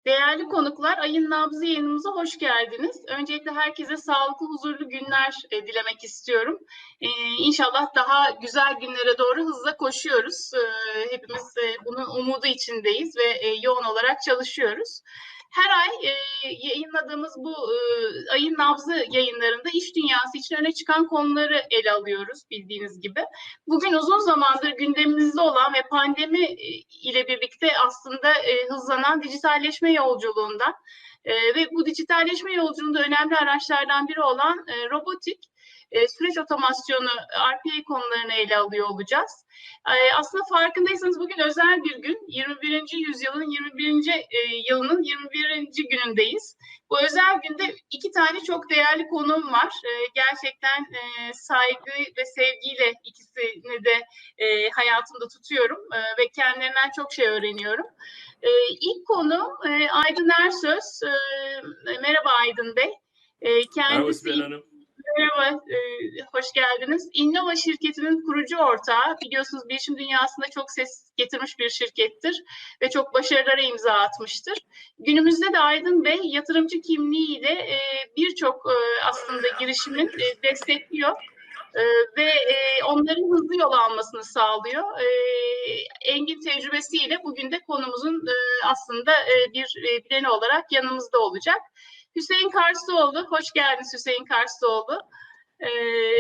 Değerli konuklar, Ayın Nabzı yayınımıza hoş geldiniz. Öncelikle herkese sağlıklı, huzurlu günler dilemek istiyorum. İnşallah daha güzel günlere doğru hızla koşuyoruz. Hepimiz bunun umudu içindeyiz ve yoğun olarak çalışıyoruz. Her ay yayınladığımız bu Ayın Nabzı yayınlarında iş dünyası için öne çıkan konuları ele alıyoruz bildiğiniz gibi. Bugün uzun zamandır gündemimizde olan ve pandemi ile birlikte aslında hızlanan dijitalleşme yolculuğundan ve bu dijitalleşme yolculuğunda önemli araçlardan biri olan robotik, süreç otomasyonu, RPA konularını ele alıyor olacağız. Aslında farkındaysanız bugün özel bir gün. 21. yüzyılın 21. 21. günündeyiz. Bu özel günde iki tane çok değerli konuğum var. Gerçekten saygı ve sevgiyle ikisini de hayatımda tutuyorum ve kendilerinden çok şey öğreniyorum. İlk konu Aydın Ersöz. Merhaba Aydın Bey. Kendisi... Merhaba Hanım. Merhaba, hoş geldiniz. Innova şirketinin kurucu ortağı, biliyorsunuz bilişim dünyasında çok ses getirmiş bir şirkettir ve çok başarılara imza atmıştır. Günümüzde de Aydın Bey yatırımcı kimliğiyle birçok aslında girişimin destekliyor ve onların hızlı yol almasını sağlıyor. Engin tecrübesiyle bugün de konumuzun aslında bir bileni olarak yanımızda olacak. Hüseyin Karslıoğlu, hoş geldiniz Hüseyin Karslıoğlu.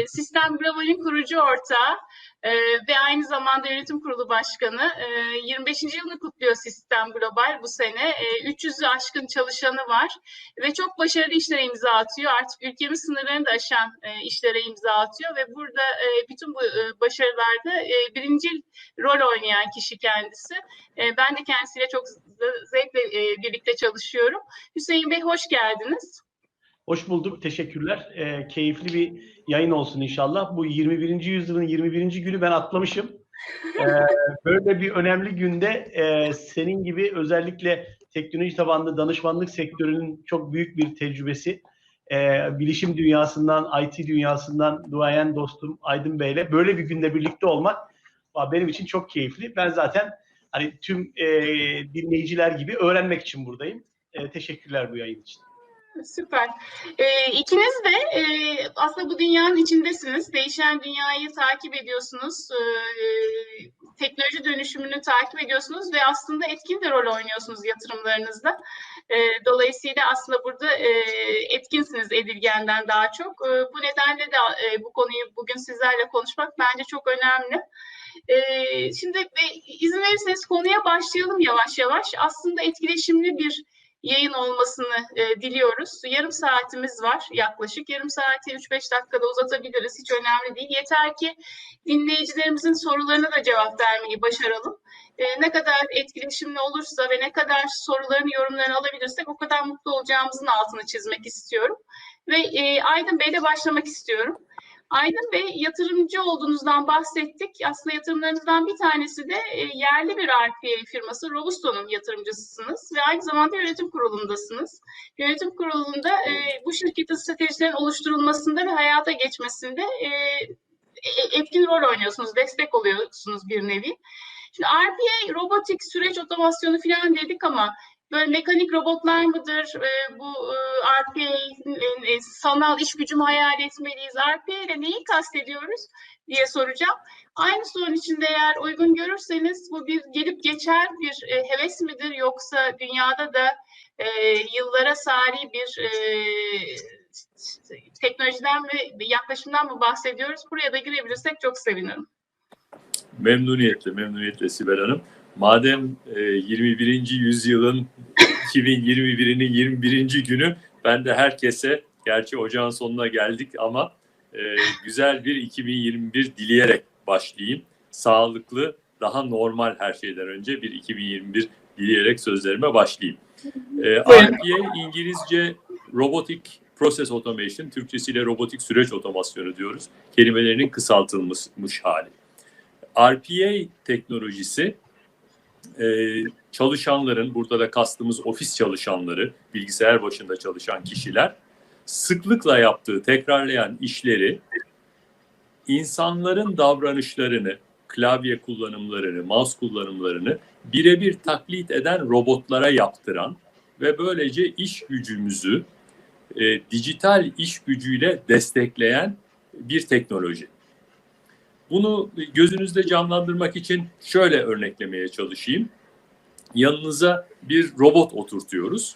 Sistem Global'in kurucu ortağı ve aynı zamanda yönetim kurulu başkanı. 25. yılını kutluyor Sistem Global bu sene. 300'ü aşkın çalışanı var ve çok başarılı işlere imza atıyor. Artık ülkemiz sınırlarını da aşan işlere imza atıyor ve burada bütün bu başarılarda birincil rol oynayan kişi kendisi. Ben de kendisiyle çok zevkle birlikte çalışıyorum. Hüseyin Bey hoş geldiniz. Hoş bulduk, teşekkürler. Keyifli bir yayın olsun inşallah. Bu 21. yüzyılın 21. günü ben atlamışım. Böyle bir önemli günde senin gibi özellikle teknoloji tabanlı danışmanlık sektörünün çok büyük bir tecrübesi, bilişim dünyasından, IT dünyasından duayen dostum Aydın Bey'le böyle bir günde birlikte olmak benim için çok keyifli. Ben zaten hani tüm dinleyiciler gibi öğrenmek için buradayım. Teşekkürler bu yayın için. Süper. İkiniz de aslında bu dünyanın içindesiniz. Değişen dünyayı takip ediyorsunuz. Teknoloji dönüşümünü takip ediyorsunuz ve aslında etkin de rol oynuyorsunuz yatırımlarınızda. Dolayısıyla aslında burada etkinsiniz Edilgen'den daha çok. Bu nedenle de bu konuyu bugün sizlerle konuşmak bence çok önemli. Şimdi izin verirseniz konuya başlayalım yavaş yavaş. Aslında etkileşimli bir yayın olmasını diliyoruz. Yarım saatimiz var yaklaşık. Yarım saati 3-5 dakikada uzatabiliriz. Hiç önemli değil. Yeter ki dinleyicilerimizin sorularına da cevap vermeyi başaralım. Ne kadar etkileşimli olursa ve ne kadar sorularını, yorumlarını alabilirsek o kadar mutlu olacağımızın altını çizmek istiyorum. Ve Aydın Bey'le başlamak istiyorum. Aydın Bey, yatırımcı olduğunuzdan bahsettik. Aslında yatırımlarınızdan bir tanesi de yerli bir RPA firması Robusto'nun yatırımcısısınız ve aynı zamanda yönetim kurulundasınız. Yönetim kurulunda bu şirketin stratejilerin oluşturulmasında ve hayata geçmesinde etkin rol oynuyorsunuz, destek oluyorsunuz bir nevi. Şimdi RPA, robotik süreç otomasyonu falan dedik ama böyle mekanik robotlar mıdır? Bu RPA'nin sanal iş gücümü hayal etmeliyiz. RPA ile neyi kastediyoruz diye soracağım. Aynı sorun içinde eğer uygun görürseniz bu bir gelip geçer bir heves midir yoksa dünyada da yıllara sari bir teknolojiden ve yaklaşımdan mı bahsediyoruz? Buraya da girebilirsek çok sevinirim. Memnuniyetle Sibel Hanım. Madem 21. yüzyılın 2021'inin 21. günü, ben de herkese, gerçi ocağın sonuna geldik ama güzel bir 2021 dileyerek başlayayım. Sağlıklı, daha normal her şeyden önce bir 2021 dileyerek sözlerime başlayayım. RPA İngilizce Robotic Process Automation, Türkçesiyle robotik süreç otomasyonu diyoruz. Kelimelerinin kısaltılmış hali. RPA teknolojisi çalışanların, burada da kastımız ofis çalışanları, bilgisayar başında çalışan kişiler sıklıkla yaptığı, tekrarlayan işleri insanların davranışlarını, klavye kullanımlarını, mouse kullanımlarını birebir taklit eden robotlara yaptıran ve böylece iş gücümüzü dijital iş gücüyle destekleyen bir teknoloji. Bunu gözünüzde canlandırmak için şöyle örneklemeye çalışayım. Yanınıza bir robot oturtuyoruz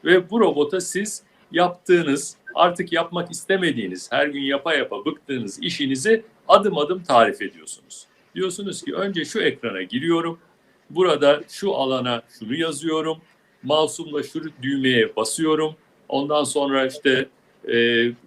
ve bu robota siz yaptığınız, artık yapmak istemediğiniz, her gün yapa yapa bıktığınız işinizi adım adım tarif ediyorsunuz. Diyorsunuz ki önce şu ekrana giriyorum, burada şu alana şunu yazıyorum, mouse'umla şu düğmeye basıyorum, ondan sonra işte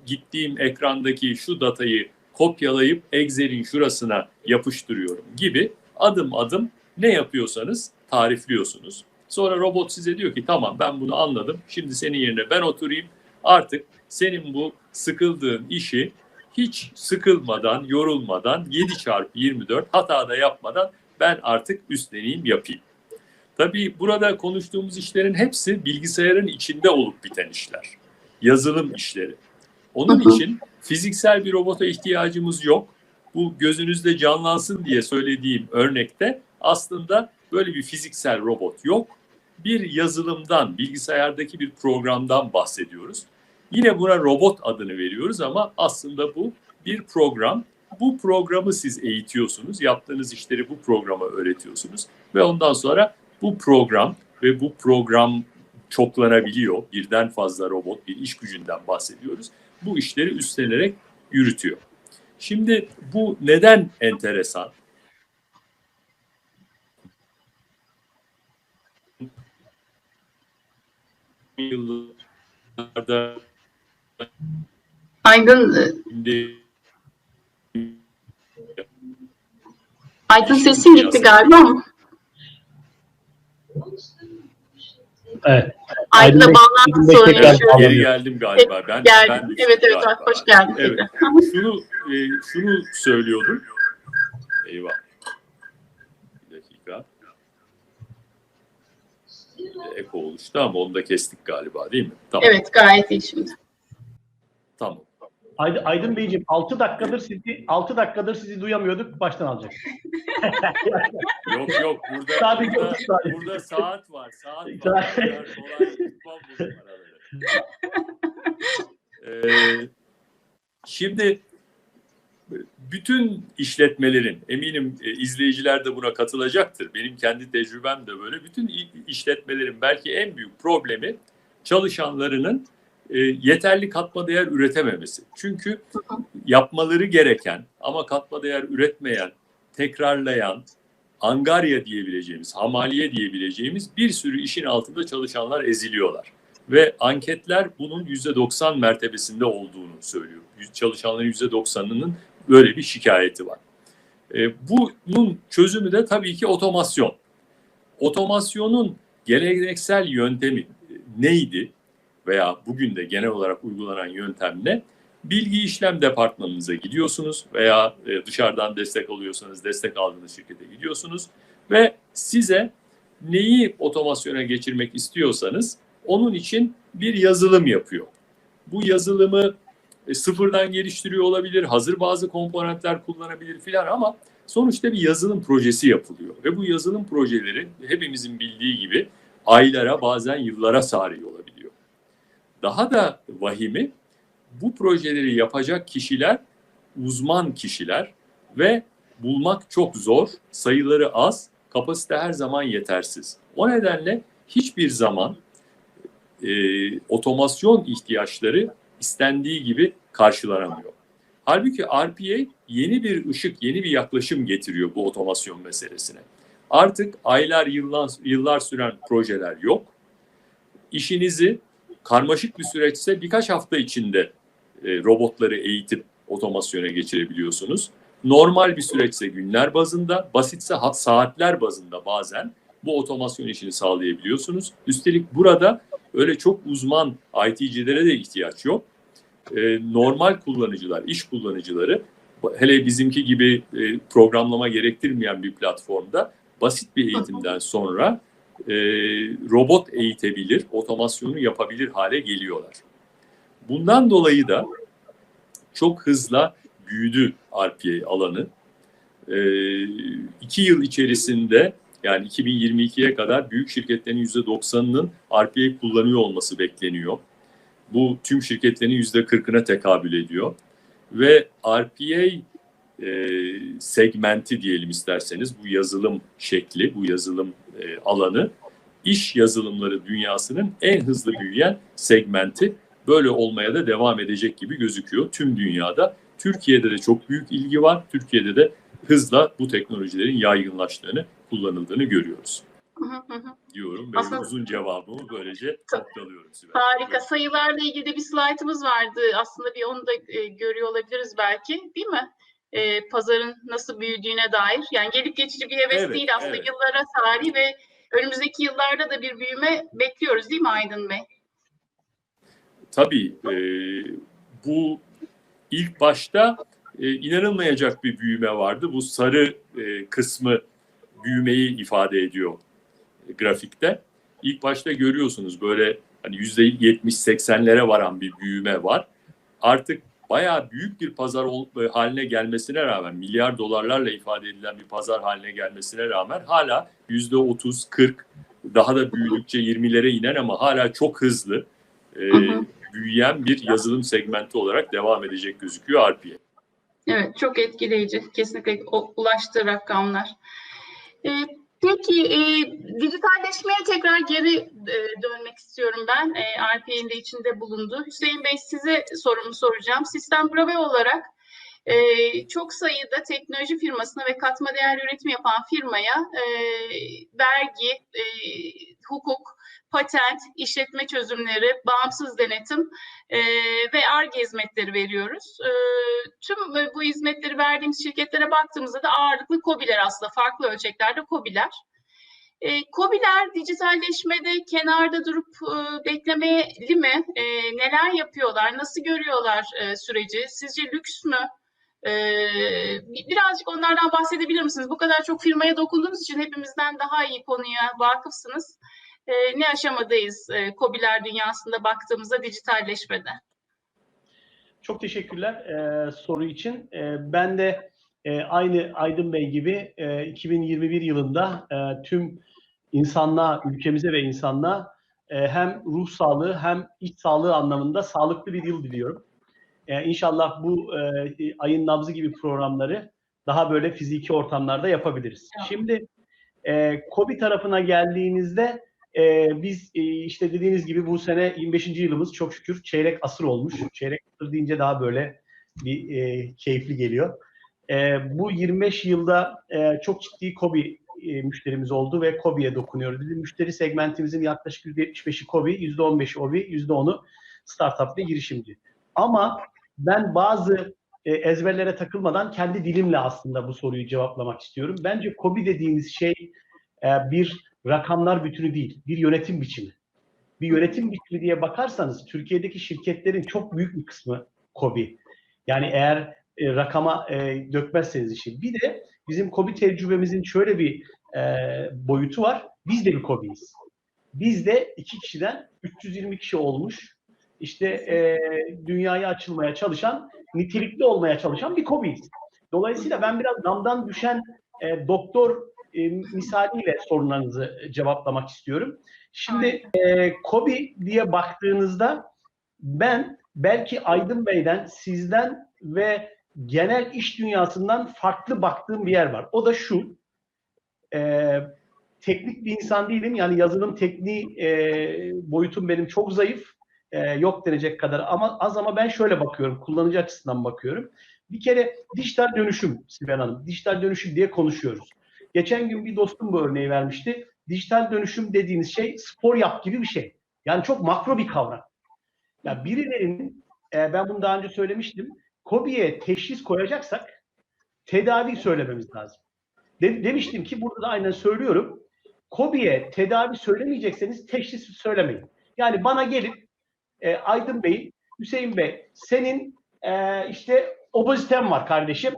gittiğim ekrandaki şu datayı kopyalayıp Excel'in şurasına yapıştırıyorum gibi adım adım ne yapıyorsanız tarifliyorsunuz. Sonra robot size diyor ki tamam ben bunu anladım. Şimdi senin yerine ben oturayım. Artık senin bu sıkıldığın işi hiç sıkılmadan, yorulmadan 7x24 hata da yapmadan ben artık üstleneyim yapayım. Tabii burada konuştuğumuz işlerin hepsi bilgisayarın içinde olup biten işler. Yazılım işleri. Onun için fiziksel bir robota ihtiyacımız yok. Bu gözünüzde canlansın diye söylediğim örnekte aslında böyle bir fiziksel robot yok. Bir yazılımdan, bilgisayardaki bir programdan bahsediyoruz. Yine buna robot adını veriyoruz ama aslında bu bir program. Bu programı siz eğitiyorsunuz. Yaptığınız işleri bu programa öğretiyorsunuz. Ve ondan sonra bu program ve bu program çoklanabiliyor. Birden fazla robot, bir iş gücünden bahsediyoruz. Bu işleri üstlenerek yürütüyor. Şimdi bu neden enteresan? Yıllarda Aydın sesin gitti galiba ama. Evet. Aydın'la bağlantı sorunu yaşıyoruz. Geri geldim galiba. Ben evet galiba. hoş geldin. Evet. Şunu söylüyordum. Eyvah. Bir dakika. Eko oluştu ama onu da kestik galiba değil mi? Tamam. Evet gayet iyi şimdi. Tamam. Aydın Beyciğim 6 dakikadır sizi duyamıyorduk. Baştan alacak. Yok burada saat var. Saat var. Kolay tutmam bu numaraları. Şimdi bütün işletmelerin, eminim izleyiciler de buna katılacaktır. Benim kendi tecrübem de böyle. Bütün işletmelerin belki en büyük problemi çalışanlarının yeterli katma değer üretememesi. Çünkü yapmaları gereken ama katma değer üretmeyen, tekrarlayan, angarya diyebileceğimiz, hamaliye diyebileceğimiz bir sürü işin altında çalışanlar eziliyorlar. Ve anketler bunun %90 mertebesinde olduğunu söylüyor. Çalışanların %90'ının böyle bir şikayeti var. Bunun çözümü de tabii ki otomasyon. Otomasyonun geleneksel yöntemi neydi? Veya bugün de genel olarak uygulanan yöntem ne? Bilgi işlem departmanınıza gidiyorsunuz veya dışarıdan destek alıyorsanız destek aldığınız şirkete gidiyorsunuz ve size neyi otomasyona geçirmek istiyorsanız onun için bir yazılım yapıyor. Bu yazılımı sıfırdan geliştiriyor olabilir, hazır bazı komponentler kullanabilir filan ama sonuçta bir yazılım projesi yapılıyor. Ve bu yazılım projeleri hepimizin bildiği gibi aylara bazen yıllara sarıyor olabiliyor. Daha da vahimi bu projeleri yapacak kişiler uzman kişiler ve bulmak çok zor, sayıları az, kapasite her zaman yetersiz. O nedenle hiçbir zaman otomasyon ihtiyaçları istendiği gibi karşılanamıyor. Halbuki RPA yeni bir ışık, yeni bir yaklaşım getiriyor bu otomasyon meselesine. Artık aylar, yıllar süren projeler yok. İşinizi karmaşık bir süreçse birkaç hafta içinde robotları eğitip otomasyona geçirebiliyorsunuz. Normal bir süreçse günler bazında, basitse saatler bazında bazen bu otomasyon işini sağlayabiliyorsunuz. Üstelik burada öyle çok uzman IT'cilere de ihtiyaç yok. Normal kullanıcılar, iş kullanıcıları, hele bizimki gibi programlama gerektirmeyen bir platformda basit bir eğitimden sonra robot eğitebilir, otomasyonu yapabilir hale geliyorlar. Bundan dolayı da çok hızla büyüdü RPA alanı. 2 yıl içerisinde Yani 2022'ye kadar büyük şirketlerin %90'ının RPA kullanıyor olması bekleniyor. Bu tüm şirketlerin %40'ına tekabül ediyor. Ve RPA segmenti diyelim isterseniz, bu yazılım şekli, bu yazılım alanı, iş yazılımları dünyasının en hızlı büyüyen segmenti, böyle olmaya da devam edecek gibi gözüküyor tüm dünyada. Türkiye'de de çok büyük ilgi var. Türkiye'de de hızla bu teknolojilerin yaygınlaştığını, kullanıldığını görüyoruz. Diyorum ve aslında uzun cevabımı böylece noktalıyorum Sibel. Harika. Sayılarla ilgili de bir slaytımız vardı. Aslında bir onu da görüyor olabiliriz belki, değil mi? Pazarın nasıl büyüdüğüne dair. Yani gelip geçici bir heves Evet, değil aslında, evet. yıllara tarih ve önümüzdeki yıllarda da bir büyüme bekliyoruz, değil mi Aydın Bey? Tabii bu ilk başta inanılmayacak bir büyüme vardı. Bu sarı kısmı büyümeyi ifade ediyor grafikte. İlk başta görüyorsunuz böyle hani %70-80'lere varan bir büyüme var. Artık bayağı büyük bir pazar haline gelmesine rağmen, milyar dolarlarla ifade edilen bir pazar haline gelmesine rağmen hala %30-40, daha da büyüdükçe 20'lere inen ama hala çok hızlı büyüyen bir yazılım segmenti olarak devam edecek gözüküyor RPA. Evet, çok etkileyici. Kesinlikle ulaştığı rakamlar. Peki, dijitalleşmeye tekrar geri dönmek istiyorum ben. RPA'nin de içinde bulunduğu. Hüseyin Bey, size sorumu soracağım. Sistem Prove olarak çok sayıda teknoloji firmasına ve katma değer üretimi yapan firmaya vergi, hukuk, patent, işletme çözümleri, bağımsız denetim ve Ar-Ge hizmetleri veriyoruz. Tüm bu hizmetleri verdiğimiz şirketlere baktığımızda da ağırlıklı KOBİ'ler, aslında farklı ölçeklerde KOBİ'ler. KOBİ'ler dijitalleşmede kenarda durup beklemeli mi? Neler yapıyorlar? Nasıl görüyorlar süreci? Sizce lüks mü? Birazcık onlardan bahsedebilir misiniz? Bu kadar çok firmaya dokunduğunuz için hepimizden daha iyi konuya vakıfsınız. Ne aşamadayız KOBİ'ler dünyasında baktığımızda dijitalleşmede? Çok teşekkürler soru için. Ben de aynı Aydın Bey gibi 2021 yılında tüm insanlığa, ülkemize ve insanlığa hem ruh sağlığı hem iç sağlığı anlamında sağlıklı bir yıl diliyorum. İnşallah bu ayın nabzı gibi programları daha böyle fiziki ortamlarda yapabiliriz. Evet. Şimdi KOBİ tarafına geldiğinizde biz işte dediğiniz gibi bu sene 25. yılımız, çok şükür çeyrek asır olmuş. Çeyrek asır deyince daha böyle bir keyifli geliyor. Bu 25 yılda çok ciddi KOBİ müşterimiz oldu ve KOBİ'ye dokunuyoruz. Bizim müşteri segmentimizin yaklaşık %75'i KOBİ, %15'i OBİ, %10'u startup ve girişimci. Ama ben bazı ezberlere takılmadan kendi dilimle aslında bu soruyu cevaplamak istiyorum. Bence KOBİ dediğimiz şey bir rakamlar bütünü değil, bir yönetim biçimi. Bir yönetim biçimi diye bakarsanız Türkiye'deki şirketlerin çok büyük bir kısmı KOBİ. Yani eğer rakama dökmezseniz işi. Bir de bizim KOBİ tecrübemizin şöyle bir boyutu var. Biz de bir KOBİ'yiz. Biz de 2 kişiden 320 kişi olmuş. İşte dünyaya açılmaya çalışan, nitelikli olmaya çalışan bir KOBİ'yiz. Dolayısıyla ben biraz damdan düşen doktor misaliyle sorularınızı cevaplamak istiyorum. Şimdi KOBİ diye baktığınızda ben belki Aydın Bey'den, sizden ve genel iş dünyasından farklı baktığım bir yer var. O da şu, teknik bir insan değilim. Yani yazılım tekniği boyutum benim çok zayıf. Yok denecek kadar ama az, ama ben şöyle bakıyorum, kullanıcı açısından bakıyorum. Bir kere dijital dönüşüm Sibel Hanım, dijital dönüşüm diye konuşuyoruz. Geçen gün bir dostum bu örneği vermişti. Dijital dönüşüm dediğiniz şey spor yap gibi bir şey. Yani çok makro bir kavram. Ya birilerinin, ben bunu daha önce söylemiştim, KOBİ'ye teşhis koyacaksak tedavi söylememiz lazım. Demiştim ki burada da aynen söylüyorum. KOBİ'ye tedavi söylemeyecekseniz teşhis söylemeyin. Yani bana gelip Aydın Bey, Hüseyin Bey, senin işte obeziten var kardeşim,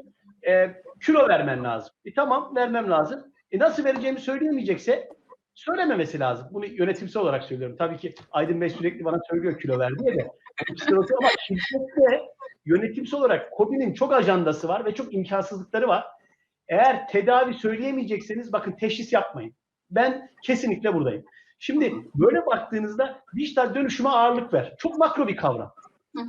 kilo vermen lazım. Tamam, vermem lazım. Nasıl vereceğimi söyleyemeyecekse söylememesi lazım. Bunu yönetimsel olarak söylüyorum. Tabii ki Aydın Bey sürekli bana söylüyor kilo ver diye de. Ama şirkette yönetimsel olarak KOBİ'nin çok ajandası var ve çok imkansızlıkları var. Eğer tedavi söyleyemeyecekseniz bakın teşhis yapmayın. Ben kesinlikle buradayım. Şimdi böyle baktığınızda dijital dönüşüme ağırlık ver. Çok makro bir kavram.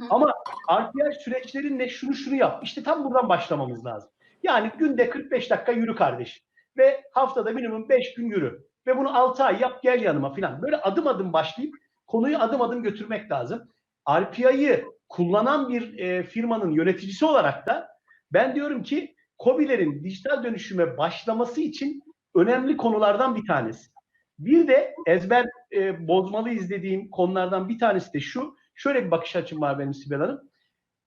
Ama RPI süreçlerinle şunu yap. İşte tam buradan başlamamız lazım. Yani günde 45 dakika yürü kardeşim. Ve haftada minimum 5 gün yürü. Ve bunu 6 ay yap, gel yanıma falan. Böyle adım adım başlayıp konuyu adım adım götürmek lazım. RPI'yi kullanan bir firmanın yöneticisi olarak da ben diyorum ki KOBİ'lerin dijital dönüşüme başlaması için önemli konulardan bir tanesi. Bir de ezber bozmalı izlediğim konulardan bir tanesi de şu. Şöyle bir bakış açım var benim, Sibel Hanım.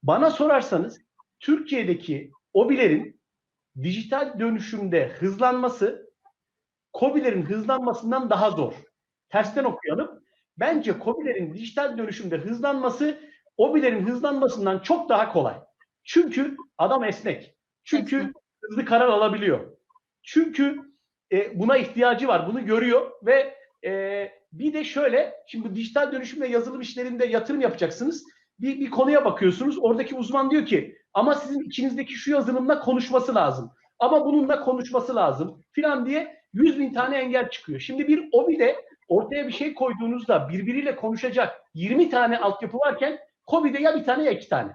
Bana sorarsanız Türkiye'deki OBİ'lerin dijital dönüşümde hızlanması KOBİ'lerin hızlanmasından daha zor. Tersten okuyalım. Bence KOBİ'lerin dijital dönüşümde hızlanması OBİ'lerin hızlanmasından çok daha kolay. Çünkü adam esnek. Çünkü hızlı karar alabiliyor. Çünkü buna ihtiyacı var. Bunu görüyor ve bir de şöyle, şimdi bu dijital dönüşüm ve yazılım işlerinde yatırım yapacaksınız. Bir konuya bakıyorsunuz. Oradaki uzman diyor ki ama sizin içinizdeki şu yazılımla konuşması lazım. Ama bununla konuşması lazım filan diye 100.000 tane engel çıkıyor. Şimdi bir OBİ'de ortaya bir şey koyduğunuzda birbiriyle konuşacak 20 tane altyapı varken KOBİ'de ya bir tane ya iki tane.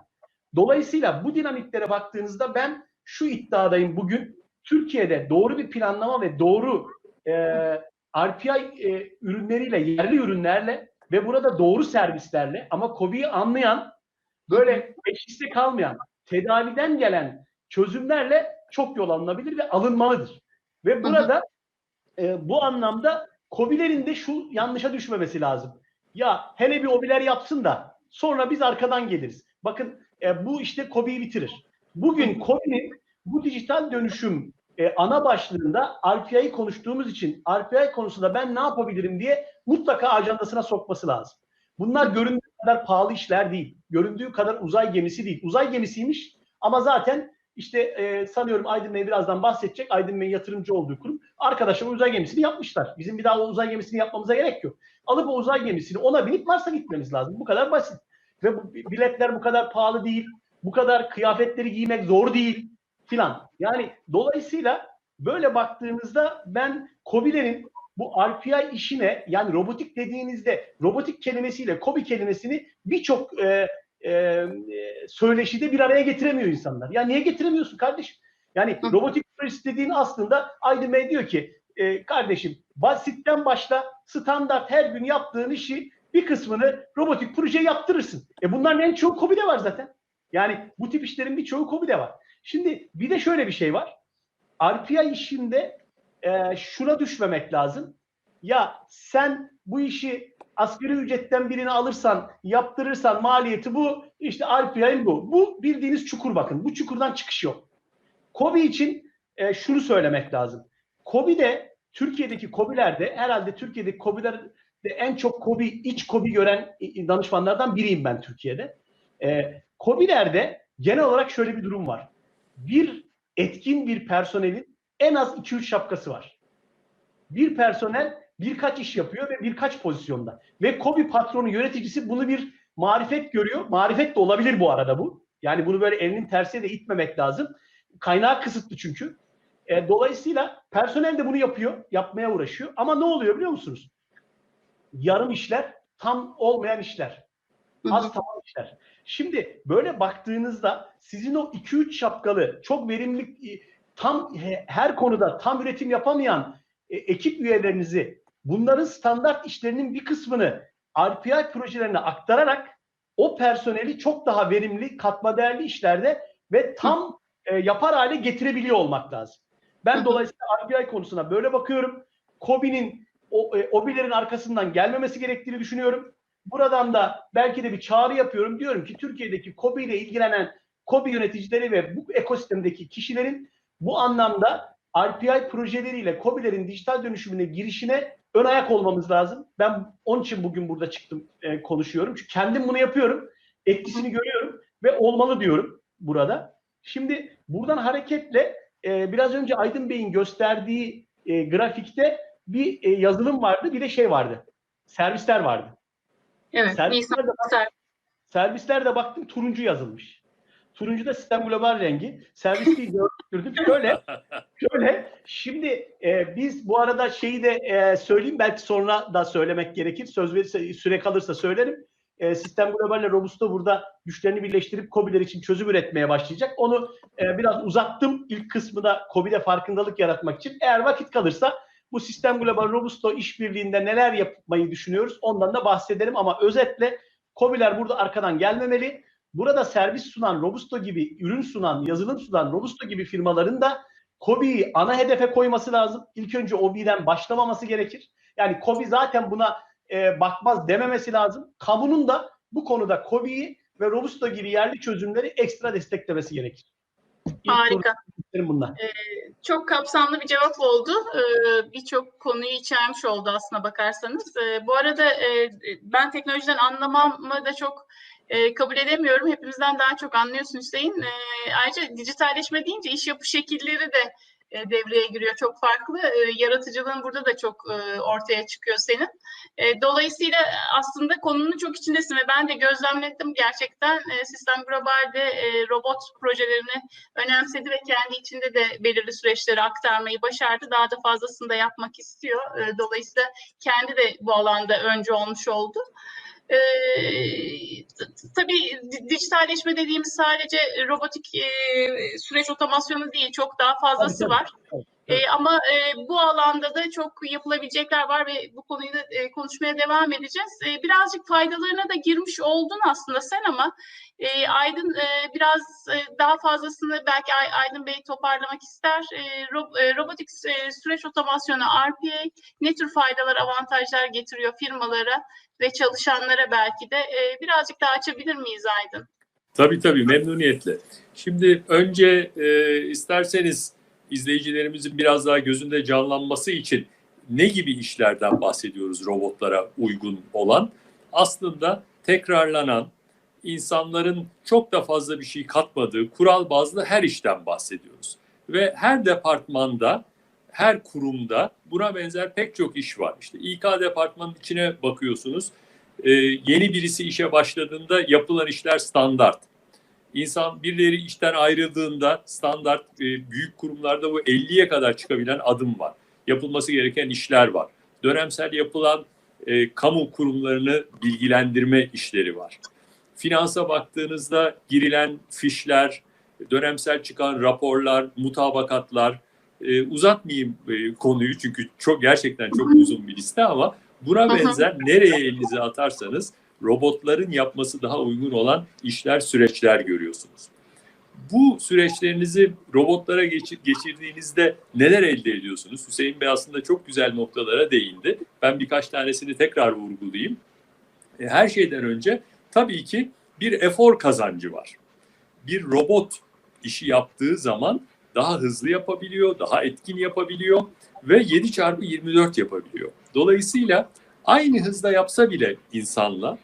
Dolayısıyla bu dinamiklere baktığınızda ben şu iddiadayım bugün. Türkiye'de doğru bir planlama ve doğru RPI ürünleriyle, yerli ürünlerle ve burada doğru servislerle ama KOBİ'yi anlayan, böyle teşhiste kalmayan, tedaviden gelen çözümlerle çok yol alınabilir ve alınmalıdır. Ve burada bu anlamda KOBİ'lerin de şu yanlışa düşmemesi lazım. Ya hele bir OBİ'ler yapsın da sonra biz arkadan geliriz. Bakın bu işte KOBİ'yi bitirir. Bugün KOBİ'nin bu dijital dönüşüm ana başlığında RPI'yi konuştuğumuz için RPI konusunda ben ne yapabilirim diye mutlaka ajandasına sokması lazım. Bunlar göründüğü kadar pahalı işler değil. Göründüğü kadar uzay gemisi değil. Uzay gemisiymiş ama zaten işte sanıyorum Aydın Bey birazdan bahsedecek. Aydın Bey'in yatırımcı olduğu kurum. Arkadaşlar uzay gemisini yapmışlar. Bizim bir daha o uzay gemisini yapmamıza gerek yok. Alıp o uzay gemisini ona binip Mars'a gitmemiz lazım. Bu kadar basit. Ve bu biletler bu kadar pahalı değil. Bu kadar kıyafetleri giymek zor değil filan. Yani dolayısıyla böyle baktığımızda ben KOBİ'lerin bu RPI işine, yani robotik dediğinizde robotik kelimesiyle KOBİ kelimesini birçok söyleşide bir araya getiremiyor insanlar. Ya niye getiremiyorsun kardeşim? Yani robotik projesi dediğin aslında Aydın Bey diyor ki kardeşim basitten başla, standart her gün yaptığın işi bir kısmını robotik proje yaptırırsın. Bunların en çoğu KOBİ'de var zaten. Yani bu tip işlerin birçoğu KOBİ'de var. Şimdi bir de şöyle bir şey var. RPI işinde şuna düşmemek lazım. Ya sen bu işi asgari ücretten birini alırsan, yaptırırsan maliyeti bu, işte RPI'nin bu. Bu bildiğiniz çukur bakın. Bu çukurdan çıkış yok. KOBİ için şunu söylemek lazım. KOBİ'de, Türkiye'deki KOBİ'lerde, herhalde Türkiye'deki KOBİ'lerde en çok KOBİ, iç KOBİ gören danışmanlardan biriyim ben Türkiye'de. KOBİ'lerde genel olarak şöyle bir durum var. Bir etkin bir personelin en az 2-3 şapkası var. Bir personel birkaç iş yapıyor ve birkaç pozisyonda. Ve KOBİ patronu, yöneticisi bunu bir marifet görüyor. Marifet de olabilir bu arada bu. Yani bunu böyle elinin tersiyle de itmemek lazım. Kaynağı kısıtlı çünkü. Dolayısıyla personel de bunu yapıyor, yapmaya uğraşıyor. Ama ne oluyor biliyor musunuz? Yarım işler, tam olmayan işler. Az tamam işler. Şimdi böyle baktığınızda sizin o 2-3 şapkalı, çok verimli, tam her konuda tam üretim yapamayan ekip üyelerinizi, bunların standart işlerinin bir kısmını RPI projelerine aktararak o personeli çok daha verimli, katma değerli işlerde ve tam yapar hale getirebiliyor olmak lazım. Ben dolayısıyla RPI konusuna böyle bakıyorum. KOBİ'nin OBİ'lerin arkasından gelmemesi gerektiğini düşünüyorum. Buradan da belki de bir çağrı yapıyorum. Diyorum ki Türkiye'deki KOBİ ile ilgilenen KOBİ yöneticileri ve bu ekosistemdeki kişilerin bu anlamda RPI projeleriyle KOBİ'lerin dijital dönüşümüne girişine ön ayak olmamız lazım. Ben onun için bugün burada çıktım, konuşuyorum. Çünkü kendim bunu yapıyorum. Etkisini görüyorum ve olmalı diyorum burada. Şimdi buradan hareketle biraz önce Aydın Bey'in gösterdiği grafikte bir yazılım vardı, bir de şey vardı. Servisler vardı. Evet. Servislerde baktım turuncu yazılmış. Turuncu da Sistem Global rengi. Servis değil, gördük. Şöyle, şimdi biz bu arada şeyi de söyleyeyim, belki sonra da söylemek gerekir. Söz verirse, süre kalırsa söylerim. Sistem Global ile Robusto burada güçlerini birleştirip KOBİ'ler için çözüm üretmeye başlayacak. Onu biraz uzattım ilk kısmında KOBİ'de farkındalık yaratmak için. Eğer vakit kalırsa bu Sistem Global Robusto işbirliğinde neler yapmayı düşünüyoruz ondan da bahsedelim, ama özetle KOBİ'ler burada arkadan gelmemeli. Burada servis sunan, Robusto gibi ürün sunan, yazılım sunan Robusto gibi firmaların da KOBİ'yi ana hedefe koyması lazım. İlk önce OBİ'den başlamaması gerekir. Yani KOBİ zaten buna bakmaz dememesi lazım. Kamunun da bu konuda KOBİ'yi ve Robusto gibi yerli çözümleri ekstra desteklemesi gerekir. Harika. Bunlar. Çok kapsamlı bir cevap oldu. Birçok konuyu içermiş oldu aslına bakarsanız. Bu arada ben teknolojiden anlamamı da çok kabul edemiyorum. Hepimizden daha çok anlıyorsun Hüseyin. Ayrıca dijitalleşme deyince iş yapı şekilleri de devreye giriyor. Çok farklı. Yaratıcılığın burada da çok ortaya çıkıyor senin. Dolayısıyla aslında konunun çok içindesin ve ben de gözlemledim gerçekten. Sistem Global'de robot projelerini önemsedi ve kendi içinde de belirli süreçleri aktarmayı başardı. Daha da fazlasını da yapmak istiyor. Dolayısıyla kendi de bu alanda öncü olmuş oldu. Tabii dijitalleşme dediğimiz sadece robotik süreç otomasyonu değil, çok daha fazlası var. Ama bu alanda da çok yapılabilecekler var ve bu konuyu da konuşmaya devam edeceğiz. Birazcık faydalarına da girmiş oldun aslında sen, ama Aydın biraz daha fazlasını belki Aydın Bey toparlamak ister. Robotik süreç otomasyonu, RPA ne tür faydalar, avantajlar getiriyor firmalara ve çalışanlara belki de birazcık daha açabilir miyiz Aydın? Tabii memnuniyetle. Şimdi önce isterseniz izleyicilerimizin biraz daha gözünde canlanması için ne gibi işlerden bahsediyoruz robotlara uygun olan? Aslında tekrarlanan, insanların çok da fazla bir şey katmadığı, kural bazlı her işten bahsediyoruz. Ve her departmanda, her kurumda buna benzer pek çok iş var. İşte İK departmanının içine bakıyorsunuz. Yeni birisi işe başladığında yapılan işler standart. İnsan birileri işten ayrıldığında standart, büyük kurumlarda bu 50'ye kadar çıkabilen adım var. Yapılması gereken işler var. Dönemsel yapılan kamu kurumlarını bilgilendirme işleri var. Finansa baktığınızda girilen fişler, dönemsel çıkan raporlar, mutabakatlar. Uzatmayayım konuyu çünkü gerçekten çok uzun bir liste, ama buna benzer nereye elinizi atarsanız robotların yapması daha uygun olan işler, süreçler görüyorsunuz. Bu süreçlerinizi robotlara geçirdiğinizde neler elde ediyorsunuz? Hüseyin Bey aslında çok güzel noktalara değindi. Ben birkaç tanesini tekrar vurgulayayım. Her şeyden önce tabii ki bir efor kazancı var. Bir robot işi yaptığı zaman daha hızlı yapabiliyor, daha etkin yapabiliyor ve 7x24 yapabiliyor. Dolayısıyla aynı hızda yapsa bile insanla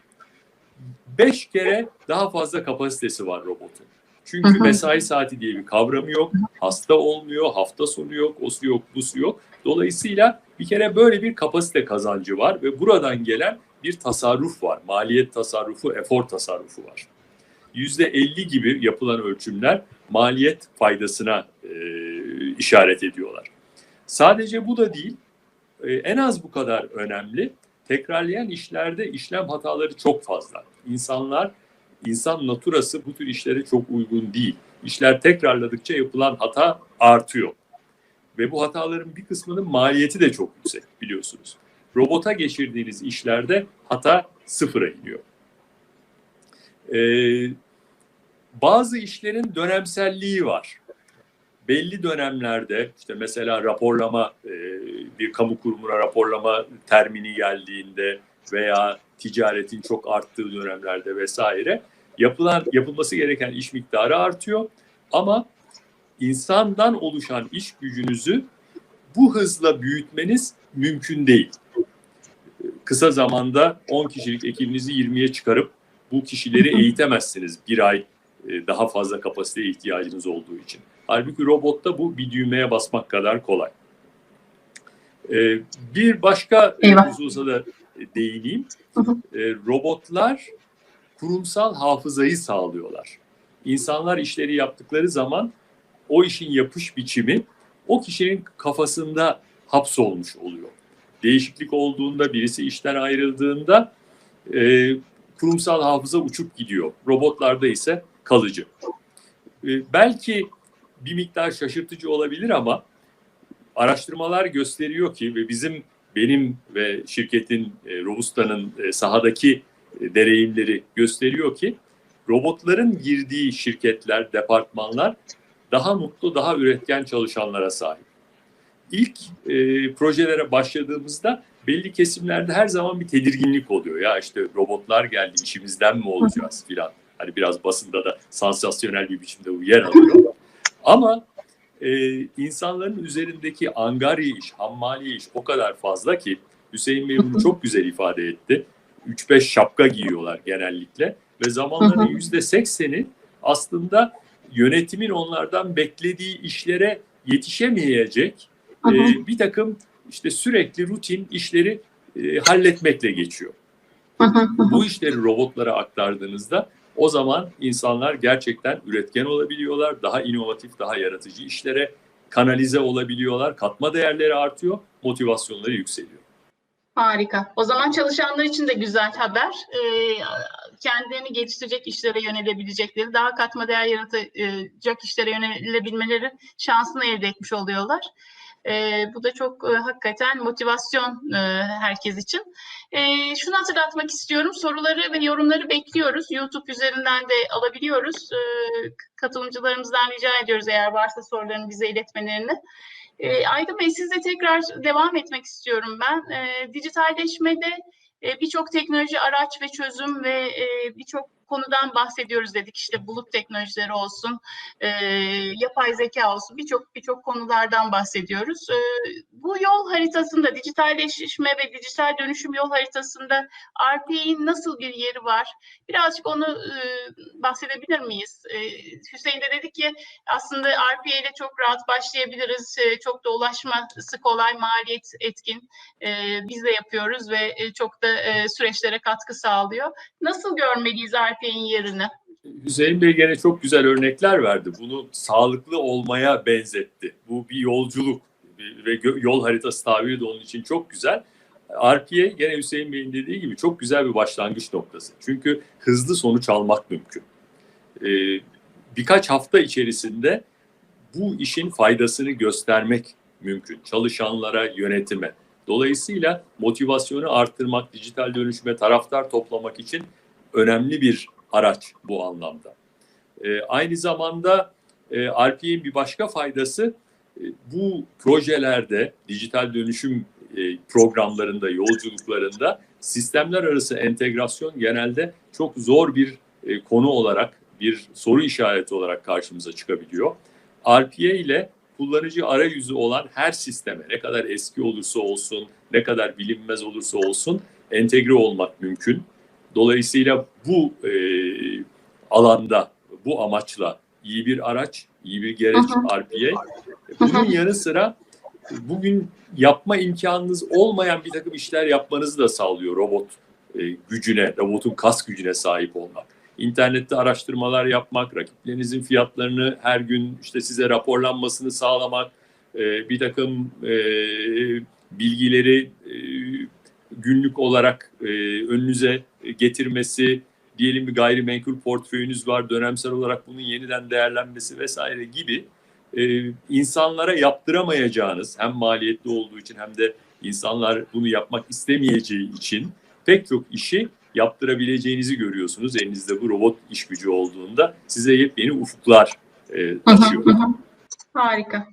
5 kere daha fazla kapasitesi var robotun. Çünkü mesai saati diye bir kavramı yok, hasta olmuyor, hafta sonu yok, osu yok, busu yok. Dolayısıyla bir kere böyle bir kapasite kazancı var ve buradan gelen bir tasarruf var. Maliyet tasarrufu, efor tasarrufu var. %50 gibi yapılan ölçümler maliyet faydasına işaret ediyorlar. Sadece bu da değil, en az bu kadar önemli. Tekrarlayan işlerde işlem hataları çok fazla. İnsan naturası bu tür işlere çok uygun değil. İşler tekrarladıkça yapılan hata artıyor. Ve bu hataların bir kısmının maliyeti de çok yüksek biliyorsunuz. Robota geçirdiğiniz işlerde hata sıfıra iniyor. Bazı işlerin dönemselliği var. Belli dönemlerde işte mesela raporlama, bir kamu kurumuna raporlama termini geldiğinde veya ticaretin çok arttığı dönemlerde vesaire yapılması gereken iş miktarı artıyor. Ama insandan oluşan iş gücünüzü bu hızla büyütmeniz mümkün değil. Kısa zamanda 10 kişilik ekibinizi 20'ye çıkarıp bu kişileri eğitemezsiniz bir ay daha fazla kapasiteye ihtiyacınız olduğu için. Halbuki robotta bu bir düğmeye basmak kadar kolay. Bir başka hususa da değineyim. Robotlar kurumsal hafızayı sağlıyorlar. insanlar işleri yaptıkları zaman o işin yapış biçimi o kişinin kafasında hapsolmuş oluyor. Değişiklik olduğunda, birisi işten ayrıldığında kurumsal hafıza uçup gidiyor. Robotlarda ise kalıcı. Belki bir miktar şaşırtıcı olabilir ama araştırmalar gösteriyor ki ve benim ve şirketin Robusta'nın sahadaki deneyimleri gösteriyor ki robotların girdiği şirketler, departmanlar daha mutlu, daha üretken çalışanlara sahip. İlk projelere başladığımızda belli kesimlerde her zaman bir tedirginlik oluyor. Ya işte robotlar geldi, işimizden mi olacağız filan. Hani biraz basında da sansasyonel bir biçimde bu yer alıyor. Ama insanların üzerindeki angarya iş, hammali iş o kadar fazla ki Hüseyin Bey bunu çok güzel ifade etti. 3-5 şapka giyiyorlar genellikle ve zamanların %80'i aslında yönetimin onlardan beklediği işlere yetişemeyecek bir takım işte sürekli rutin işleri halletmekle geçiyor. Bu işleri robotlara aktardığınızda o zaman insanlar gerçekten üretken olabiliyorlar, daha inovatif, daha yaratıcı işlere kanalize olabiliyorlar, katma değerleri artıyor, motivasyonları yükseliyor. Harika. O zaman çalışanlar için de güzel haber. Kendilerini geliştirecek işlere yönelebilecekleri, daha katma değer yaratacak işlere yönelebilmeleri şansını elde etmiş oluyorlar. Bu da çok hakikaten motivasyon herkes için. Şunu hatırlatmak istiyorum. Soruları ve yorumları bekliyoruz. YouTube üzerinden de alabiliyoruz. Katılımcılarımızdan rica ediyoruz eğer varsa sorularını bize iletmelerini. Aydın Bey, sizle tekrar devam etmek istiyorum ben. Dijitalleşmede birçok teknoloji araç ve çözüm ve birçok konudan bahsediyoruz dedik. İşte bulut teknolojileri olsun, yapay zeka olsun, birçok konulardan bahsediyoruz. Bu yol haritasında, dijitalleşme ve dijital dönüşüm yol haritasında RPA'nin nasıl bir yeri var? Birazcık onu bahsedebilir miyiz? Hüseyin de dedi ki aslında RPA ile çok rahat başlayabiliriz. Çok da ulaşması kolay, maliyet etkin. Biz de yapıyoruz ve çok da süreçlere katkı sağlıyor. Nasıl görmeliyiz RPA'nin yerini? Hüseyin Bey gene çok güzel örnekler verdi. Bunu sağlıklı olmaya benzetti. Bu bir yolculuk ve yol haritası tabiri de onun için çok güzel. RPA gene Hüseyin Bey'in dediği gibi çok güzel bir başlangıç noktası. Çünkü hızlı sonuç almak mümkün. Birkaç hafta içerisinde bu işin faydasını göstermek mümkün. Çalışanlara, yönetime. Dolayısıyla motivasyonu arttırmak, dijital dönüşüme taraftar toplamak için önemli bir araç bu anlamda. Aynı zamanda RPA'nin bir başka faydası bu projelerde, dijital dönüşüm programlarında, yolculuklarında sistemler arası entegrasyon genelde çok zor bir konu olarak, bir soru işareti olarak karşımıza çıkabiliyor. RPA ile kullanıcı arayüzü olan her sisteme, ne kadar eski olursa olsun, ne kadar bilinmez olursa olsun entegre olmak mümkün. Dolayısıyla bu alanda, bu amaçla iyi bir araç, iyi bir gereç RPA. Bunun yanı sıra bugün yapma imkanınız olmayan bir takım işler yapmanızı da sağlıyor robot gücüne, robotun kas gücüne sahip olmak. İnternette araştırmalar yapmak, rakiplerinizin fiyatlarını her gün işte size raporlanmasını sağlamak, bir takım bilgileri günlük olarak önünüze getirmesi, diyelim bir gayrimenkul portföyünüz var, dönemsel olarak bunun yeniden değerlenmesi vesaire gibi insanlara yaptıramayacağınız, hem maliyetli olduğu için hem de insanlar bunu yapmak istemeyeceği için pek çok işi yaptırabileceğinizi görüyorsunuz. Elinizde bu robot iş gücü olduğunda size yepyeni ufuklar açıyor. Harika.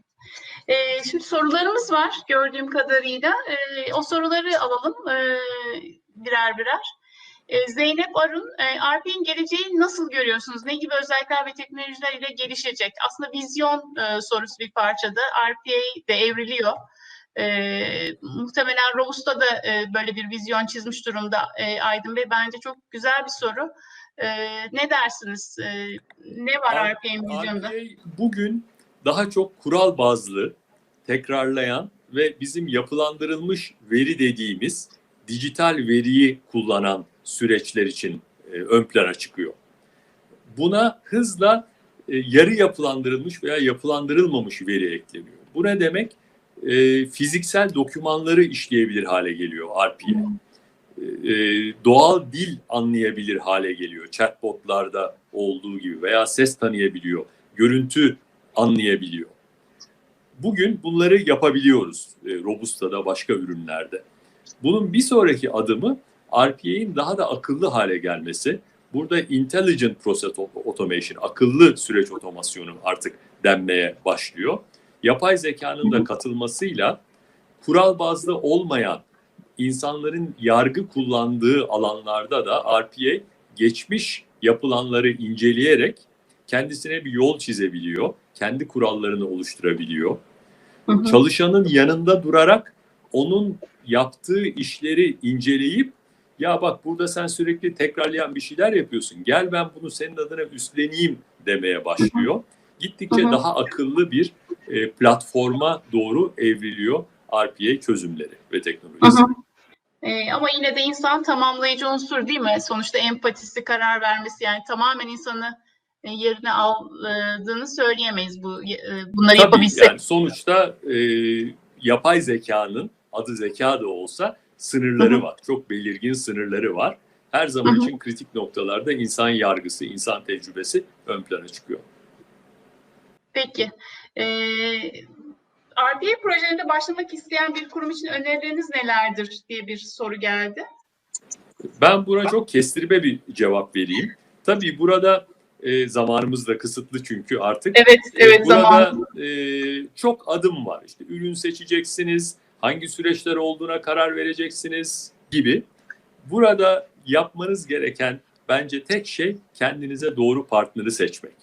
Şimdi sorularımız var gördüğüm kadarıyla. O soruları alalım birer birer. Zeynep Arun, RPA'nin geleceği nasıl görüyorsunuz? Ne gibi özellikler ve teknolojiler ile gelişecek? Aslında vizyon sorusu bir parçada. RPA de evriliyor. Muhtemelen Robusta da böyle bir vizyon çizmiş durumda Aydın Bey. Bence çok güzel bir soru. Ne dersiniz? Ne var RPA'nin vizyonunda? RPA bugün daha çok kural bazlı, tekrarlayan ve bizim yapılandırılmış veri dediğimiz dijital veriyi kullanan süreçler için ön plana çıkıyor. buna hızla yarı yapılandırılmış veya yapılandırılmamış veri ekleniyor. Bu ne demek? Fiziksel dokümanları işleyebilir hale geliyor RPA. Doğal dil anlayabilir hale geliyor. Chatbotlarda olduğu gibi veya ses tanıyabiliyor, görüntü anlayabiliyor. Bugün bunları yapabiliyoruz Robusta'da, başka ürünlerde. Bunun bir sonraki adımı RPA'nin daha da akıllı hale gelmesi. Burada Intelligent Process Automation, akıllı süreç otomasyonu artık denmeye başlıyor. Yapay zekanın da katılmasıyla kural bazlı olmayan insanların yargı kullandığı alanlarda da RPA geçmiş yapılanları inceleyerek kendisine bir yol çizebiliyor. Kendi kurallarını oluşturabiliyor. Çalışanın yanında durarak onun yaptığı işleri inceleyip ya bak burada sen sürekli tekrarlayan bir şeyler yapıyorsun. Gel ben bunu senin adına üstleneyim demeye başlıyor. Gittikçe daha akıllı bir platforma doğru evriliyor RPA çözümleri ve teknolojisi. Ama yine de insan tamamlayıcı unsur değil mi? Sonuçta empatisi, karar vermesi, yani tamamen insanı yerine aldığını söyleyemeyiz bunları yapabilsek. Yani sonuçta yapay zekanın, adı zeka da olsa, sınırları var. Çok belirgin sınırları var. Her zaman için kritik noktalarda insan yargısı, insan tecrübesi ön plana çıkıyor. Peki. RPA projelerinde başlamak isteyen bir kurum için önerileriniz nelerdir diye bir soru geldi. Ben buna çok kestirme bir cevap vereyim. Tabii burada zamanımız da kısıtlı çünkü artık. Evet, burada çok adım var. İşte ürün seçeceksiniz, hangi süreçler olduğuna karar vereceksiniz gibi. Burada yapmanız gereken bence tek şey kendinize doğru partneri seçmek.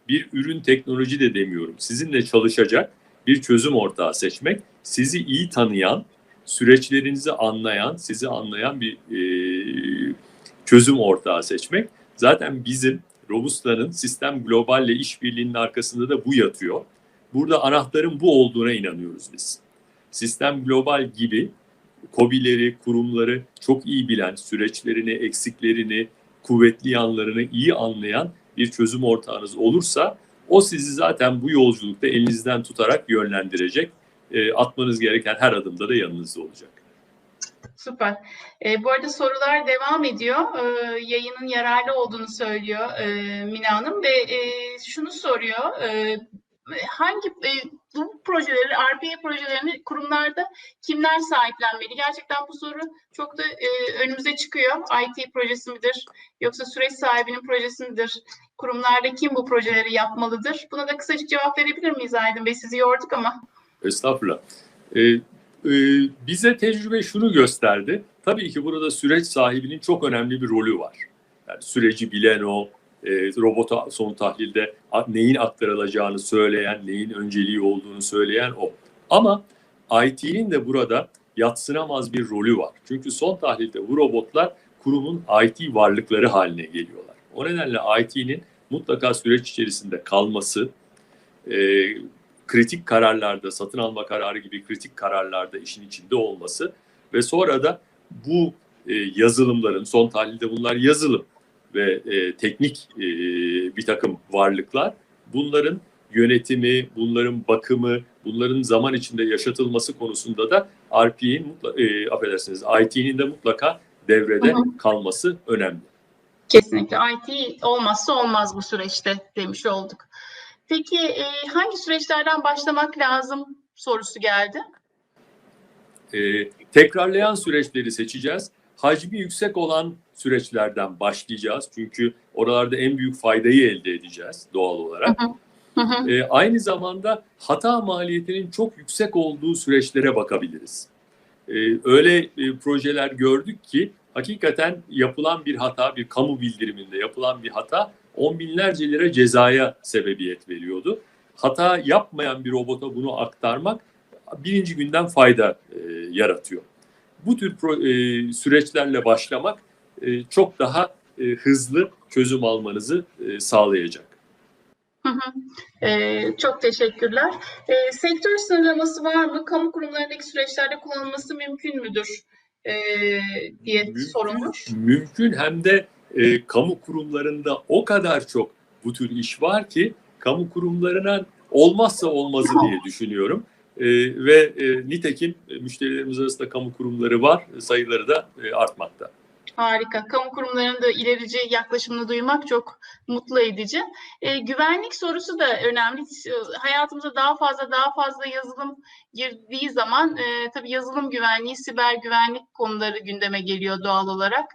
Bir ürün teknoloji de demiyorum. Sizinle çalışacak bir çözüm ortağı seçmek, sizi iyi tanıyan, süreçlerinizi anlayan, sizi anlayan bir çözüm ortağı seçmek. Zaten bizim Robusta'nın Sistem Global'le işbirliğinin arkasında da bu yatıyor. Burada anahtarın bu olduğuna inanıyoruz biz. Sistem Global gibi KOBİ'leri, kurumları çok iyi bilen, süreçlerini, eksiklerini, kuvvetli yanlarını iyi anlayan bir çözüm ortağınız olursa o sizi zaten bu yolculukta elinizden tutarak yönlendirecek. Atmanız gereken her adımda da yanınızda olacak. Süper. Bu arada sorular devam ediyor. Yayının yararlı olduğunu söylüyor Mine Hanım ve şunu soruyor. Hangi bu projeleri, RPA projelerini kurumlarda kimler sahiplenmeli? Gerçekten bu soru çok da önümüze çıkıyor. IT projesi midir? Yoksa süreç sahibinin projesi midir? Kurumlarda kim bu projeleri yapmalıdır? Buna da kısacık cevap verebilir miyiz Aydın Bey? Sizi yorduk ama. Estağfurullah. Bize tecrübe şunu gösterdi. Tabii ki burada süreç sahibinin çok önemli bir rolü var. Yani süreci bilen o, robota son tahlilde neyin aktarılacağını söyleyen, neyin önceliği olduğunu söyleyen o. Ama IT'nin de burada yadsınamaz bir rolü var. Çünkü son tahlilde bu robotlar kurumun IT varlıkları haline geliyorlar. O nedenle IT'nin mutlaka süreç içerisinde kalması, kritik kararlarda, satın alma kararı gibi kritik kararlarda işin içinde olması ve sonra da bu yazılımların, son tahlilde bunlar yazılım ve teknik bir takım varlıklar, bunların yönetimi, bunların bakımı, bunların zaman içinde yaşatılması konusunda da RPA'nin, affedersiniz, IT'nin de mutlaka devrede kalması önemli. Kesinlikle. IT olmazsa olmaz bu süreçte demiş olduk. Peki hangi süreçlerden başlamak lazım sorusu geldi. Tekrarlayan süreçleri seçeceğiz. Hacmi yüksek olan süreçlerden başlayacağız. Çünkü oralarda en büyük faydayı elde edeceğiz doğal olarak. Aynı zamanda hata maliyetinin çok yüksek olduğu süreçlere bakabiliriz. Öyle projeler gördük ki hakikaten yapılan bir hata, bir kamu bildiriminde yapılan bir hata 10 binlerce lira cezaya sebebiyet veriyordu. Hata yapmayan bir robota bunu aktarmak birinci günden fayda yaratıyor. Bu tür süreçlerle başlamak çok daha hızlı çözüm almanızı sağlayacak. Çok teşekkürler. Sektör sınırlaması var mı? Kamu kurumlarındaki süreçlerde kullanılması mümkün müdür? Diye sorulmuş. Mümkün, hem de kamu kurumlarında o kadar çok bu tür iş var ki kamu kurumlarına olmazsa olmazı diye düşünüyorum. Ve nitekim müşterilerimiz arasında kamu kurumları var, sayıları da artmakta. Harika. Kamu kurumlarının da ilerici yaklaşımını duymak çok mutlu edici. Güvenlik sorusu da önemli. Hayatımıza daha fazla yazılım girdiği zaman tabii yazılım güvenliği, siber güvenlik konuları gündeme geliyor doğal olarak.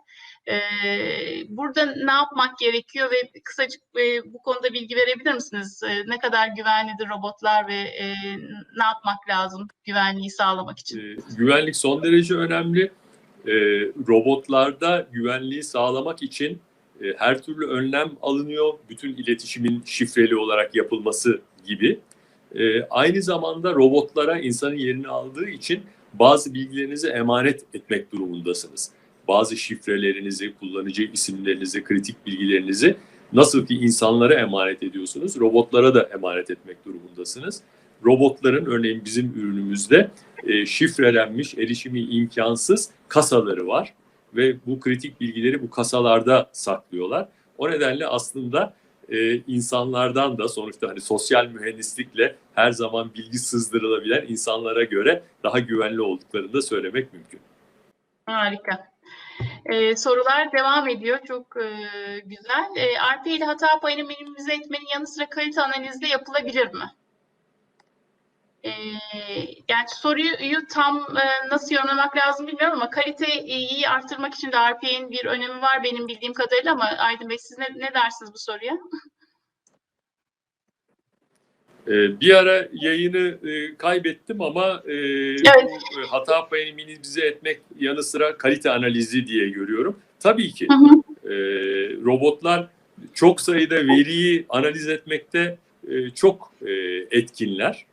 Burada ne yapmak gerekiyor ve kısacık bu konuda bilgi verebilir misiniz? Ne kadar güvenlidir robotlar ve ne yapmak lazım güvenliği sağlamak için? Güvenlik son derece önemli. Robotlarda güvenliği sağlamak için her türlü önlem alınıyor. Bütün iletişimin şifreli olarak yapılması gibi. Aynı zamanda robotlara insanın yerini aldığı için bazı bilgilerinizi emanet etmek durumundasınız. Bazı şifrelerinizi, kullanıcı isimlerinizi, kritik bilgilerinizi nasıl ki insanlara emanet ediyorsunuz, robotlara da emanet etmek durumundasınız. Robotların örneğin bizim ürünümüzde şifrelenmiş, erişimi imkansız kasaları var ve bu kritik bilgileri bu kasalarda saklıyorlar. O nedenle aslında insanlardan da sonuçta hani sosyal mühendislikle her zaman bilgi sızdırılabilen insanlara göre daha güvenli olduklarını da söylemek mümkün. Harika. Sorular devam ediyor. Çok güzel. RPA ile hata payını minimize etmenin yanı sıra kalite analizi de yapılabilir mi? Gerçi soruyu tam nasıl yorumlamak lazım bilmiyorum ama kaliteyi artırmak için de RPA'nin bir önemi var benim bildiğim kadarıyla ama Aydın Bey siz ne dersiniz bu soruya? Bir ara yayını kaybettim ama Evet. bu hata payını minimize etmek yanı sıra kalite analizi diye görüyorum. Tabii ki robotlar çok sayıda veriyi analiz etmekte çok etkinler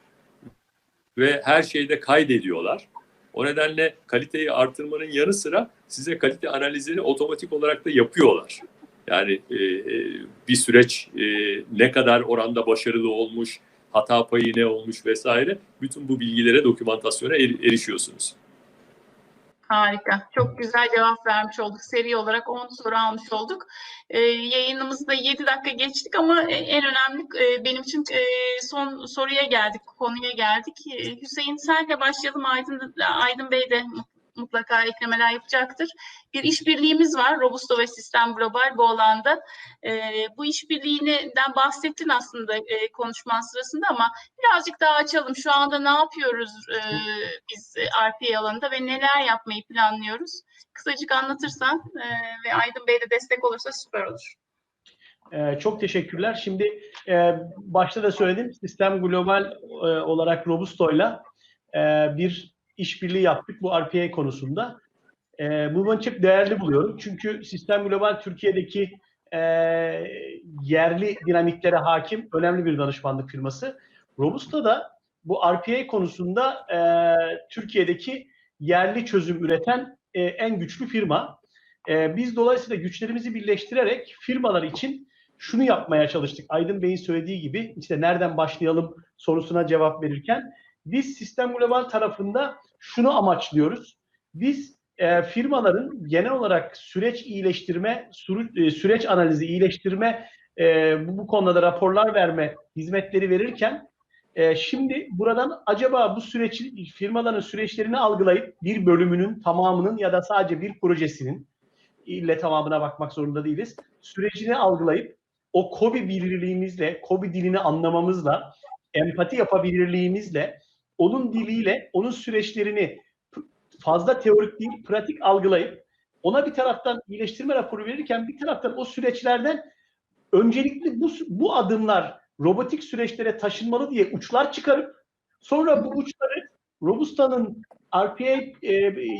ve her şeyde kaydediyorlar. O nedenle kaliteyi artırmanın yanı sıra size kalite analizini otomatik olarak da yapıyorlar. Yani bir süreç ne kadar oranda başarılı olmuş, hata payı ne olmuş vesaire, bütün bu bilgilere, dokümantasyona erişiyorsunuz. Harika. Çok güzel cevap vermiş olduk. Seri olarak 10 soru almış olduk. Yayınımızda 7 dakika geçtik ama en önemli benim için son soruya geldik, konuya geldik. Hüseyin senle başlayalım. Aydın Bey de mutlaka eklemeler yapacaktır. Bir işbirliğimiz var. Robusto ve Sistem Global bu alanda. Bu işbirliğinden bahsettin aslında konuşman sırasında ama birazcık daha açalım. Şu anda ne yapıyoruz biz RPA alanında ve neler yapmayı planlıyoruz? Kısacık anlatırsan ve Aydın Bey de destek olursa süper olur. Çok teşekkürler. Şimdi başta da söyledim. Sistem Global olarak Robusto'yla bir işbirliği yaptık bu RPA konusunda. Bunu çok değerli buluyorum. Çünkü Sistem Global Türkiye'deki yerli dinamiklere hakim önemli bir danışmanlık firması. Robusto da bu RPA konusunda Türkiye'deki yerli çözüm üreten en güçlü firma. Biz dolayısıyla güçlerimizi birleştirerek firmalar için şunu yapmaya çalıştık. Aydın Bey'in söylediği gibi işte nereden başlayalım sorusuna cevap verirken biz Sistem Global tarafında şunu amaçlıyoruz. Biz firmaların genel olarak süreç iyileştirme, süreç analizi iyileştirme, bu konuda raporlar verme hizmetleri verirken şimdi buradan acaba bu firmaların süreçlerini algılayıp bir bölümünün, tamamının ya da sadece bir projesinin, ille tamamına bakmak zorunda değiliz, sürecini algılayıp o KOBİ bilirliğimizle, KOBİ dilini anlamamızla, empati yapabilirliğimizle, onun diliyle, onun süreçlerini fazla teorik değil, pratik algılayıp ona bir taraftan iyileştirme raporu verirken bir taraftan o süreçlerden öncelikli bu adımlar robotik süreçlere taşınmalı diye uçlar çıkarıp sonra bu uçları Robusto'nun RPA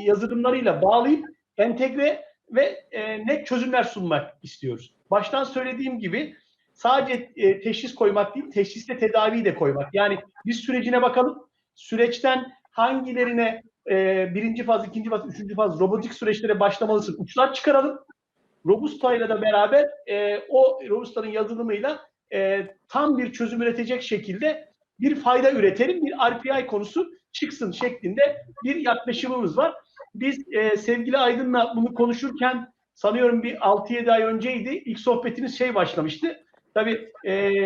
yazılımlarıyla bağlayıp entegre ve net çözümler sunmak istiyoruz. Baştan söylediğim gibi sadece teşhis koymak değil, teşhisle tedaviyi de koymak. Yani biz sürecine bakalım, süreçten hangilerine birinci faz, ikinci faz, üçüncü faz robotik süreçlere başlamalısın. Uçlar çıkaralım. Robusto ile de beraber o Robusto'nun yazılımıyla tam bir çözüm üretecek şekilde bir fayda üretelim, bir RPA konusu çıksın şeklinde bir yaklaşımımız var. Biz sevgili Aydın'la bunu konuşurken sanıyorum bir 6-7 ay önceydi. İlk sohbetimiz başlamıştı. Tabii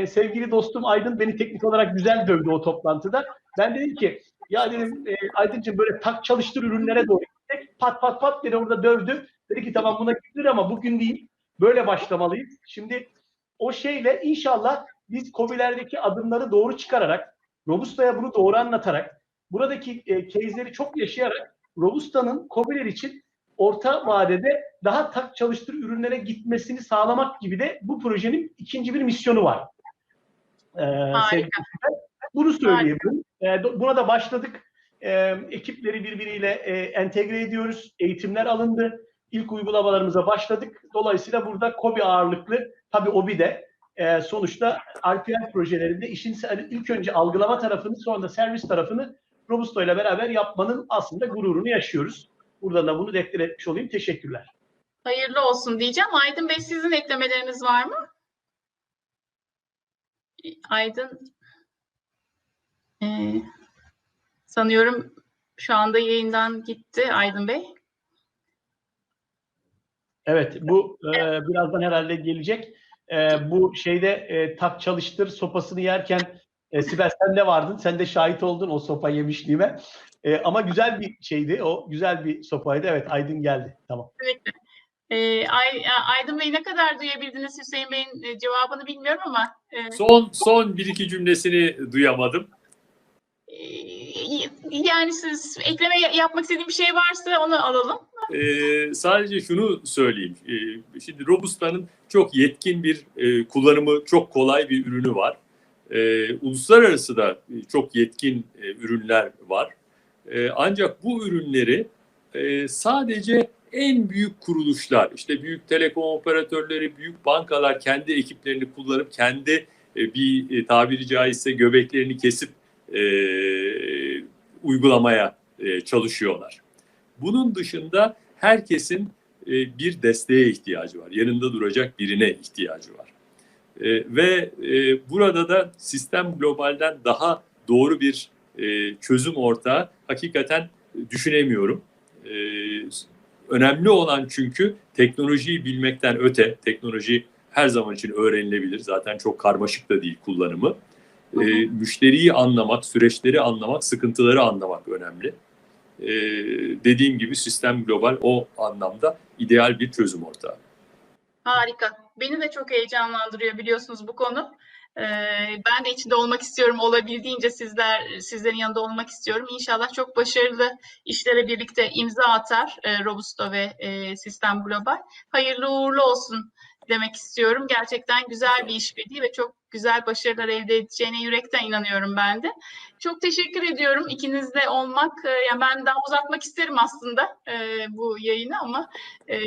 sevgili dostum Aydın beni teknik olarak güzel dövdü o toplantıda. Ben dedim ki ya dedim Aydıncığım böyle tak çalıştır ürünlere doğru gittik. Pat pat pat dedi orada dövdü. Dedi ki tamam buna gidilir ama bugün değil. Böyle başlamalıyız. Şimdi o şeyle inşallah biz KOBİ'lerdeki adımları doğru çıkararak, Robusta'ya bunu doğru anlatarak, buradaki case'leri çok yaşayarak Robusta'nın KOBİ'ler için orta vadede daha tak çalıştır ürünlere gitmesini sağlamak gibi de bu projenin ikinci bir misyonu var. Harika. Bunu söyleyebilirim. Buna da başladık. Ekipleri birbiriyle entegre ediyoruz. Eğitimler alındı. İlk uygulamalarımıza başladık. Dolayısıyla burada KOBİ ağırlıklı, tabii OBİ de sonuçta RPA projelerinde işin ilk önce algılama tarafını sonra da servis tarafını Robusto ile beraber yapmanın aslında gururunu yaşıyoruz. Buradan da bunu deklar etmiş olayım. Teşekkürler. Hayırlı olsun diyeceğim. Aydın Bey sizin eklemeleriniz var mı? Aydın sanıyorum şu anda yayından gitti Aydın Bey. Evet, bu birazdan herhalde gelecek. Bu şeyde tak çalıştır sopasını yerken Sibel sen de vardın. Sen de şahit oldun o sopa yemişliğime. Ama güzel bir şeydi. O güzel bir sopaydı. Evet, Aydın geldi. Tamam. Kesinlikle. Aydın Bey ne kadar duyabildiniz Hüseyin Bey'in cevabını bilmiyorum ama. Son bir iki cümlesini duyamadım. Yani siz ekleme yapmak istediğim bir şey varsa onu alalım. Sadece şunu söyleyeyim. Şimdi Robusta'nın çok yetkin bir kullanımı çok kolay bir ürünü var. Uluslararası da çok yetkin ürünler var. Ancak bu ürünleri sadece en büyük kuruluşlar, işte büyük telekom operatörleri, büyük bankalar kendi ekiplerini kullanıp kendi bir tabiri caizse göbeklerini kesip uygulamaya çalışıyorlar. Bunun dışında herkesin bir desteğe ihtiyacı var. Yanında duracak birine ihtiyacı var. Ve burada da Sistem Global'den daha doğru bir çözüm ortağı hakikaten düşünemiyorum. Önemli olan çünkü teknolojiyi bilmekten öte, teknoloji her zaman için öğrenilebilir. Zaten çok karmaşık da değil kullanımı. Müşteriyi anlamak, süreçleri anlamak, sıkıntıları anlamak önemli. Dediğim gibi Sistem Global o anlamda ideal bir çözüm ortağı. Harika. Beni de çok heyecanlandırıyor biliyorsunuz bu konu. Ben de içinde olmak istiyorum. Olabildiğince sizlerin yanında olmak istiyorum. İnşallah çok başarılı işlere birlikte imza atar Robusto ve Sistem Global. Hayırlı uğurlu olsun demek istiyorum. Gerçekten güzel bir işbirliği ve çok güzel başarılar elde edeceğine yürekten inanıyorum ben de. Çok teşekkür ediyorum ikinizle olmak. Yani ben daha uzatmak isterim aslında bu yayını ama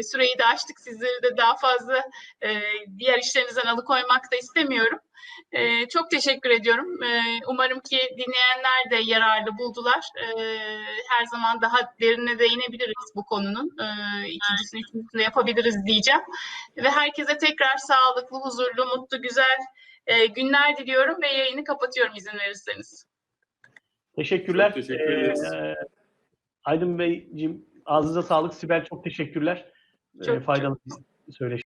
süreyi de açtık. Sizleri de daha fazla diğer işlerinizden alıkoymak da istemiyorum. Çok teşekkür ediyorum. Umarım ki dinleyenler de yararlı buldular. Her zaman daha derine değinebiliriz bu konunun. İkincisini, üçüncüsünü yapabiliriz diyeceğim. Ve herkese tekrar sağlıklı, huzurlu, mutlu, güzel günler diliyorum ve yayını kapatıyorum izin verirseniz. Teşekkürler. Çok teşekkür ederiz. Aydın Beyciğim ağzınıza sağlık. Sibel çok teşekkürler. Çok Faydalı söyleşi.